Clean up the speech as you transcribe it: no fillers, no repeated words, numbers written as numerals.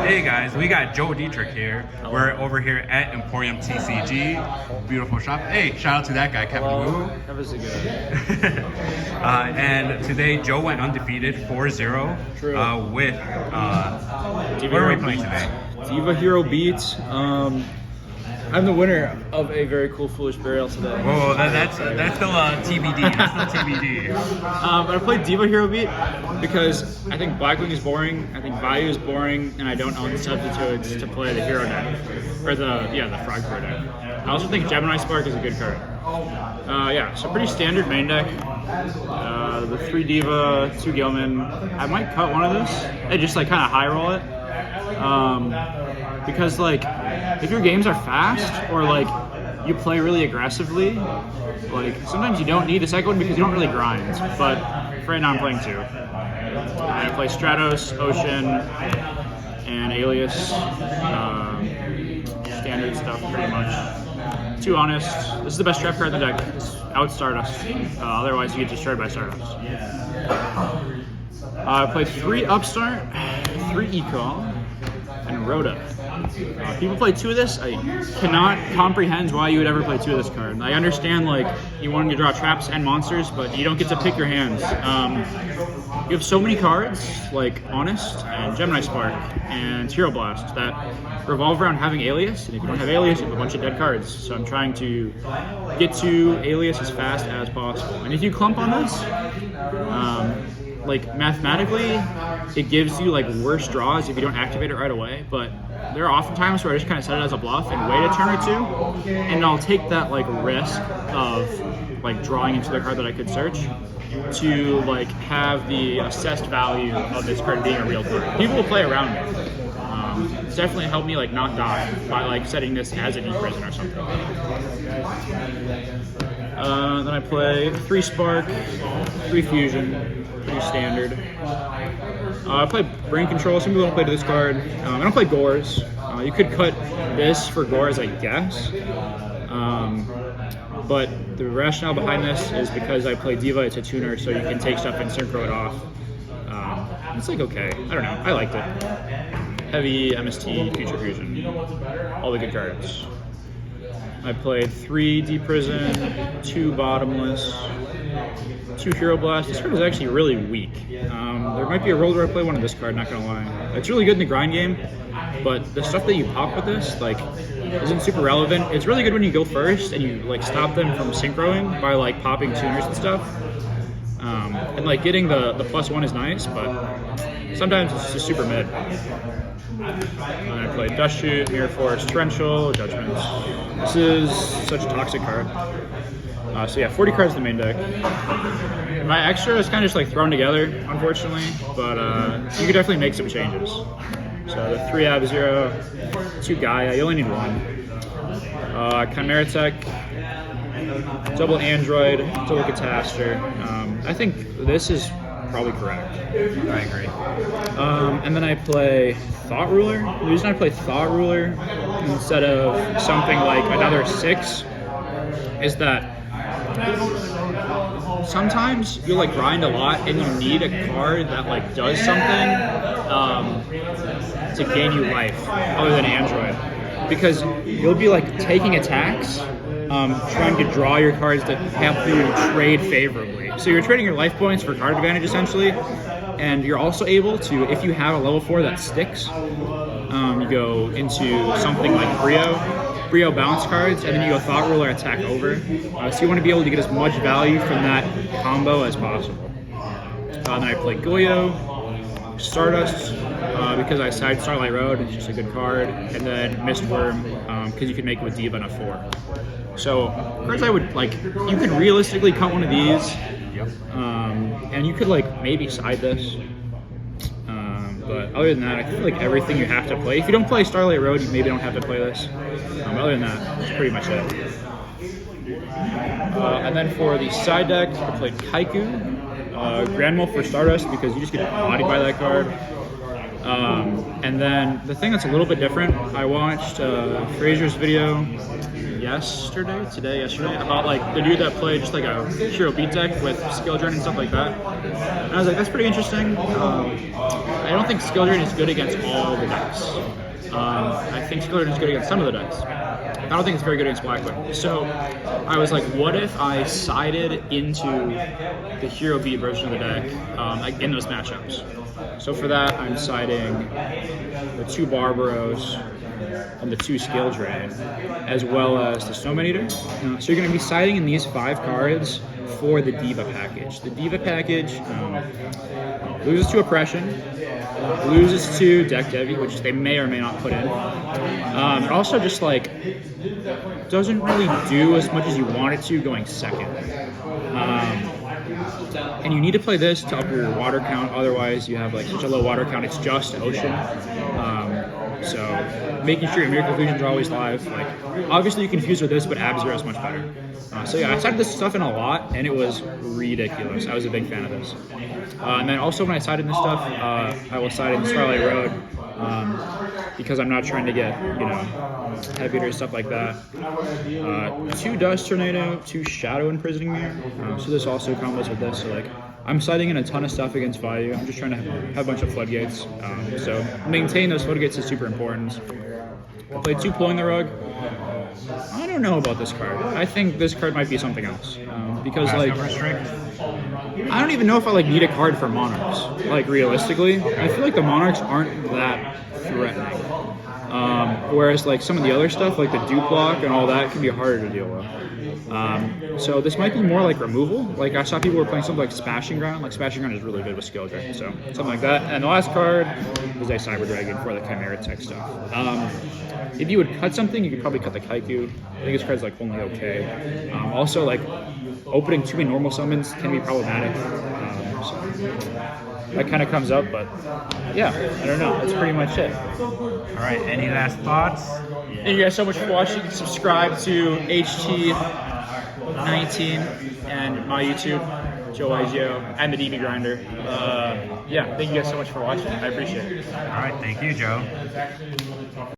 Hey guys, we got Joe Dietrich here. We're over here at Emporium TCG. Beautiful shop. Hey, shout out to that guy, Kevin Wu. That was a good. And today Joe went undefeated 4-0 with what are we playing today? Diva Hero Beat. I'm the winner of a very cool Foolish Burial today. Whoa, that's still TBD. That's still TBD. But I played Diva Hero Beat because I think Blackwing is boring, I think Bayou is boring, and I don't own the substitutes to play the hero deck. Or the Frog Pro deck. I also think Gemini Spark is a good card. So pretty standard main deck. The 3 Diva, 2 Gilman. I might cut one of this and just like kind of high roll it. Because like if your games are fast or like you play really aggressively, like sometimes you don't need a second one because you don't really grind. But for right now I'm playing 2. I play Stratos, Ocean, and Alias. Standard stuff pretty much. To be honest, this is the best trap card in the deck. It's out Stardust. Otherwise you get destroyed by Stardust. I played 3 Upstart, 3 Econ, and Rhoda. People play 2 of this. I cannot comprehend why you would ever play 2 of this card. I understand like you want to draw traps and monsters, but you don't get to pick your hands. You have so many cards like Honest and Gemini Spark and Hero Blast that revolve around having Alias, and if you don't have Alias, you have a bunch of dead cards. So I'm trying to get to Alias as fast as possible. And if you clump on this, like mathematically, it gives you like worse draws if you don't activate it right away. But there are often times where I just kind of set it as a bluff and wait a turn or 2, and I'll take that like risk of like drawing into the card that I could search to like have the assessed value of this card being a real card. People will play around it. It's definitely helped me like not die by like setting this as an E-Prison or something. Then I play 3 Spark, 3 Fusion, pretty standard. I play Brain Control. Some people don't play this card. I don't play Gores. You could cut this for Gores, I guess. But the rationale behind this is because I play Diva, it's a tuner, so you can take stuff and synchro it off. It's like okay. I don't know. I liked it. Heavy, MST, Future Fusion. All the good cards. I played 3 Deep Prison, 2 Bottomless, 2 Hero Blast. This card is actually really weak. There might be a world where I play one of this card, not gonna lie. It's really good in the grind game, but the stuff that you pop with this, like, isn't super relevant. It's really good when you go first and you like stop them from synchroing by like popping tuners and stuff. And like getting the +1 is nice, but sometimes it's just super mid. I played Dust Shoot, Mirror Force, Torrential, Judgments. This is such a toxic card. 40 cards in the main deck. My extra is kind of just like thrown together, unfortunately, but you could definitely make some changes. So the 3 Ab-Zero, 2 Gaia, you only need 1. Chimera Tech, double Android, double Catastor. I think this is probably correct. I agree. And then I play Thought Ruler. The reason I play Thought Ruler instead of something like another 6 is that sometimes you like grind a lot and you need a card that like does something to gain you life other than Android, because you'll be like taking attacks trying to draw your cards to help you trade favorably. So you're trading your life points for card advantage essentially, and you're also able to, if you have a level 4 that sticks, you go into something like Brio bounce cards, and then you go Thought Ruler attack over. So you want to be able to get as much value from that combo as possible. Then I play Goyo, Stardust, because I side Starlight Road, it's just a good card, and then Mistworm, because you can make it with Diva and a 4. So cards I would like, you could realistically cut one of these, and you could like maybe side this. But other than that, I feel like everything you have to play. If you don't play Starlight Road, you maybe don't have to play this. Other than that, that's pretty much it. And then for the side deck, I played Kaiku, Grand Wolf for Stardust because you just get bodied by that card. And then the thing that's a little bit different, I watched Fraser's video yesterday, about like the dude that played just like a hero beat deck with skill drain and stuff like that. And I was like, that's pretty interesting. I don't think skill drain is good against all the decks. I think skill drain is good against some of the decks. I don't think it's very good against Blackwood. So I was like, what if I sided into the hero beat version of the deck in those matchups? So for that, I'm siding the 2 Barbaros and the 2 Skill Drain, as well as the Snowman Eater. So you're going to be siding in these 5 cards for the Diva package. The Diva package loses to Oppression, loses to Deck Devi, which they may or may not put in. It also just like doesn't really do as much as you want it to going second. And you need to play this to up your water count, otherwise you have like such a low water count, it's just Ocean. So making sure your Miracle Fusions are always live. Like obviously you can fuse with this, but Ab-Zero is much better. So yeah, I sided this stuff in a lot, and it was ridiculous. I was a big fan of this. And then also when I sided this stuff, I will side in Starlight Road, because I'm not trying to get, heavy hitter, stuff like that. 2 Dust Tornado, 2 Shadow Imprisoning Mirror. So this also combos with this. So like, I'm siding in a ton of stuff against Vayu. I'm just trying to have a bunch of floodgates. So maintain those floodgates is super important. I played 2 Pulling the Rug. I don't know about this card. I think this card might be something else. Because like, I don't even know if I like need a card for Monarchs. Like realistically, I feel like the Monarchs aren't that threatening. Whereas like some of the other stuff, like the dupe block and all that, can be harder to deal with. So this might be more like removal. Like I saw people were playing something like Smashing Ground. Like Smashing Ground is really good with skill drain, so something like that. And the last card is a Cyber Dragon for the Chimera tech stuff. If you would cut something, you could probably cut the Kaiku. I think this card's like only okay. Also, like opening 2 normal summons can be problematic. So that kind of comes up, but yeah, I don't know. That's pretty much it. All right, any last thoughts? Thank you guys so much for watching. Subscribe to HT19 and my YouTube, Joe Igio, and the DB Grinder. Yeah, thank you guys so much for watching. I appreciate it. All right, thank you, Joe.